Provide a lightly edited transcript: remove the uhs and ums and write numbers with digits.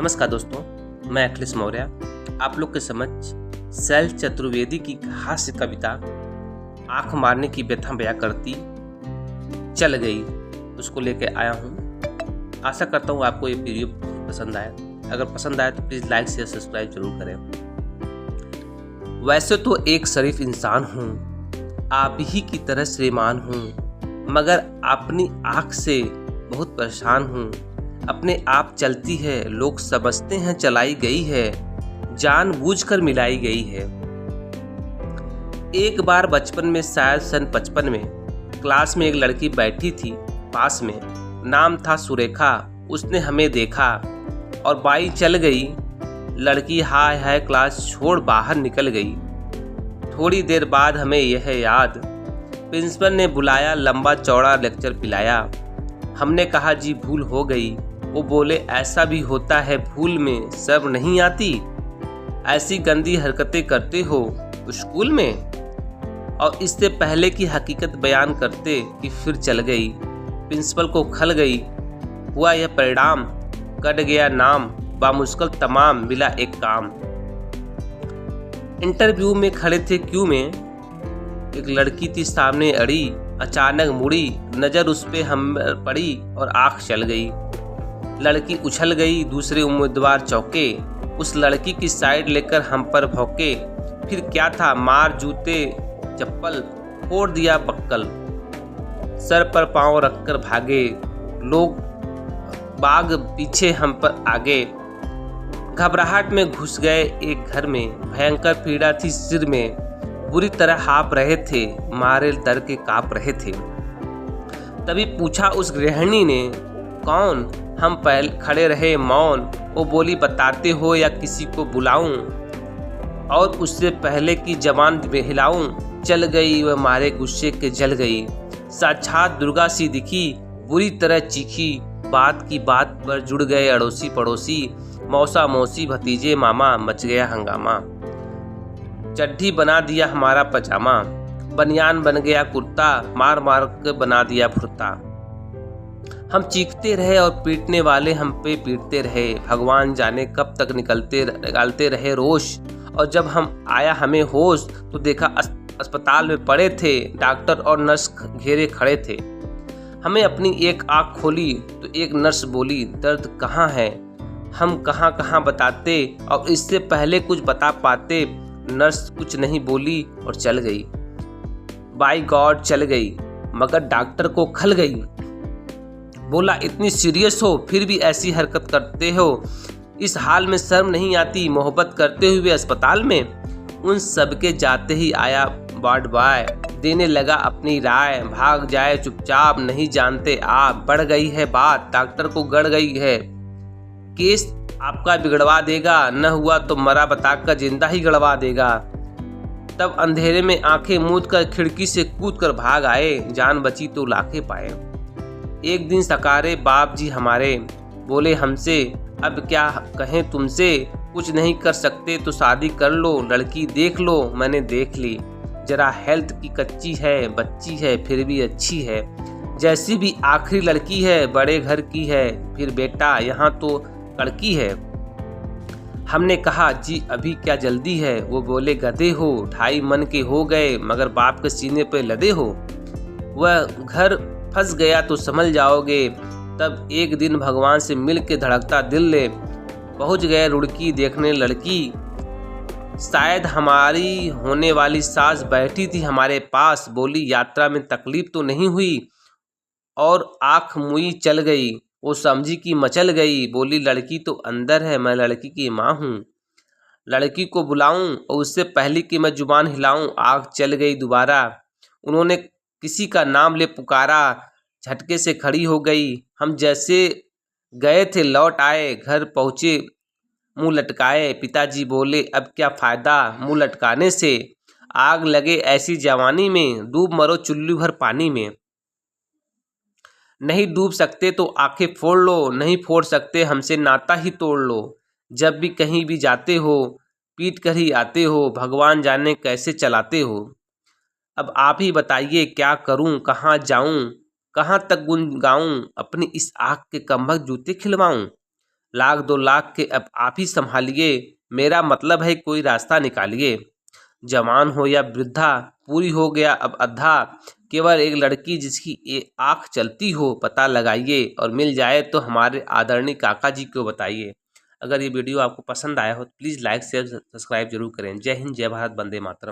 नमस्कार दोस्तों, मैं अखिलेश मौर्य आप लोग के समक्ष शैल चतुर्वेदी की हास्य कविता आंख मारने की व्यथा बयां करती चल गई उसको लेकर आया हूँ। आशा करता हूँ आपको ये वीडियो पसंद आए। अगर पसंद आए तो प्लीज़ लाइक शेयर सब्सक्राइब जरूर करें। वैसे तो एक शरीफ इंसान हूँ, आप ही की तरह श्रीमान हूँ, मगर अपनी आँख से बहुत परेशान हूँ। अपने आप चलती है, लोग समझते हैं चलाई गई है, जानबूझकर मिलाई गई है। एक बार बचपन में, शायद सन 55 में, क्लास में एक लड़की बैठी थी पास में। नाम था सुरेखा। उसने हमें देखा और बाई चल गई। लड़की हाय हाय क्लास छोड़ बाहर निकल गई। थोड़ी देर बाद हमें यह याद, प्रिंसिपल ने बुलाया, लंबा चौड़ा लेक्चर पिलाया। हमने कहा जी भूल हो गई। वो बोले ऐसा भी होता है, भूल में शर्म नहीं आती, ऐसी गंदी हरकतें करते हो स्कूल में। और इससे पहले की हकीकत बयान करते कि फिर चल गई। प्रिंसिपल को खल गई। हुआ यह परिणाम, कट गया नाम, बामुश्किल तमाम मिला एक काम। इंटरव्यू में खड़े थे क्यू में, एक लड़की थी सामने अड़ी। अचानक मुड़ी, नज़र उस पे हम पड़ी और आँख चल गई। लड़की उछल गई, दूसरे उम्मीदवार चौके। उस लड़की की साइड लेकर हम पर भौंके। फिर क्या था, मार जूते चप्पल, फोड़ दिया बक्कल। सर पर पांव रखकर भागे लोग बाग, पीछे हम पर आगे। घबराहट में घुस गए एक घर में, भयंकर पीड़ा थी सिर में। बुरी तरह हाँप रहे थे, मारे डर के काँप रहे थे। तभी पूछा उस गृहिणी ने, कौन? हम पहले खड़े रहे मौन। वो बोली बताते हो या किसी को बुलाऊं, और उससे पहले कि जबान हिलाऊं, चल गई वह मारे गुस्से के जल गई। साक्षात दुर्गा सी दिखी, बुरी तरह चीखी। बात की बात पर जुड़ गए अड़ोसी पड़ोसी, मौसा मौसी भतीजे मामा, मच गया हंगामा। चड्ढी बना दिया हमारा पजामा, बनियान बन गया कुर्ता, मार मार कर बना दिया फुर्ता। हम चीखते रहे और पीटने वाले हम पे पीटते रहे। भगवान जाने कब तक निकालते रहे रोष। और जब हम आया हमें होश, तो देखा अस्पताल में पड़े थे, डॉक्टर और नर्स घेरे खड़े थे। हमें अपनी एक आँख खोली तो एक नर्स बोली, दर्द कहाँ है? हम कहाँ कहाँ बताते, और इससे पहले कुछ बता पाते। नर्स कुछ नहीं बोली और चल गई। बाय गॉड चल गई, मगर डॉक्टर को खल गई। बोला इतनी सीरियस हो फिर भी ऐसी हरकत करते हो, इस हाल में शर्म नहीं आती, मोहब्बत करते हुए अस्पताल में। उन सबके जाते ही आया वार्ड बॉय, देने लगा अपनी राय, भाग जाए चुपचाप, नहीं जानते आप। बढ़ गई है बात, डॉक्टर को गड़ गई है, केस आपका बिगड़वा देगा, न हुआ तो मरा बताकर जिंदा ही गड़वा देगा। तब अंधेरे में आंखें मूंद कर खिड़की से कूद कर भाग आए, जान बची तो लाखे पाए। एक दिन सकारे बाप जी हमारे बोले हमसे, अब क्या कहें तुमसे, कुछ नहीं कर सकते तो शादी कर लो, लड़की देख लो। मैंने देख ली, जरा हेल्थ की कच्ची है, बच्ची है फिर भी अच्छी है, जैसी भी आखिरी लड़की है, बड़े घर की है, फिर बेटा यहाँ तो लड़की है। हमने कहा जी अभी क्या जल्दी है? वो बोले गधे हो, 2.5 मन के हो गए, मगर बाप के सीने पे लदे हो। वह घर फंस गया तो समझ जाओगे। तब एक दिन भगवान से मिल के धड़कता दिल ले पहुंच गए रुड़की देखने लड़की। शायद हमारी होने वाली सास बैठी थी हमारे पास, बोली यात्रा में तकलीफ तो नहीं हुई, और आँख मुई चल गई। वो समझी कि मचल गई, बोली लड़की तो अंदर है, मैं लड़की की माँ हूँ। लड़की को बुलाऊं और उससे पहले कि मैं जुबान हिलाऊं, आँख चल गई दोबारा। उन्होंने किसी का नाम ले पुकारा, झटके से खड़ी हो गई। हम जैसे गए थे लौट आए, घर पहुँचे मुंह लटकाए। पिताजी बोले अब क्या फ़ायदा मुंह लटकाने से, आग लगे ऐसी जवानी में, डूब मरो चुल्लू भर पानी में। नहीं डूब सकते तो आंखें फोड़ लो, नहीं फोड़ सकते हमसे नाता ही तोड़ लो। जब भी कहीं भी जाते हो, पीट कर ही आते हो, भगवान जाने कैसे चलाते हो। अब आप ही बताइए क्या करूं, कहाँ जाऊं, कहाँ तक गुन गाऊं, अपनी इस आँख के कमबख्त जूते खिलवाऊं। लाख 2 लाख के अब आप ही संभालिए, मेरा मतलब है कोई रास्ता निकालिए। जवान हो या वृद्धा, पूरी हो गया अब अद्धा, केवल एक लड़की जिसकी आँख चलती हो पता लगाइए, और मिल जाए तो हमारे आदरणीय काका जी को बताइए। अगर ये वीडियो आपको पसंद आया हो तो प्लीज़ लाइक शेयर सब्सक्राइब जरूर करें। जय हिंद, जय भारत, वंदे मातरम।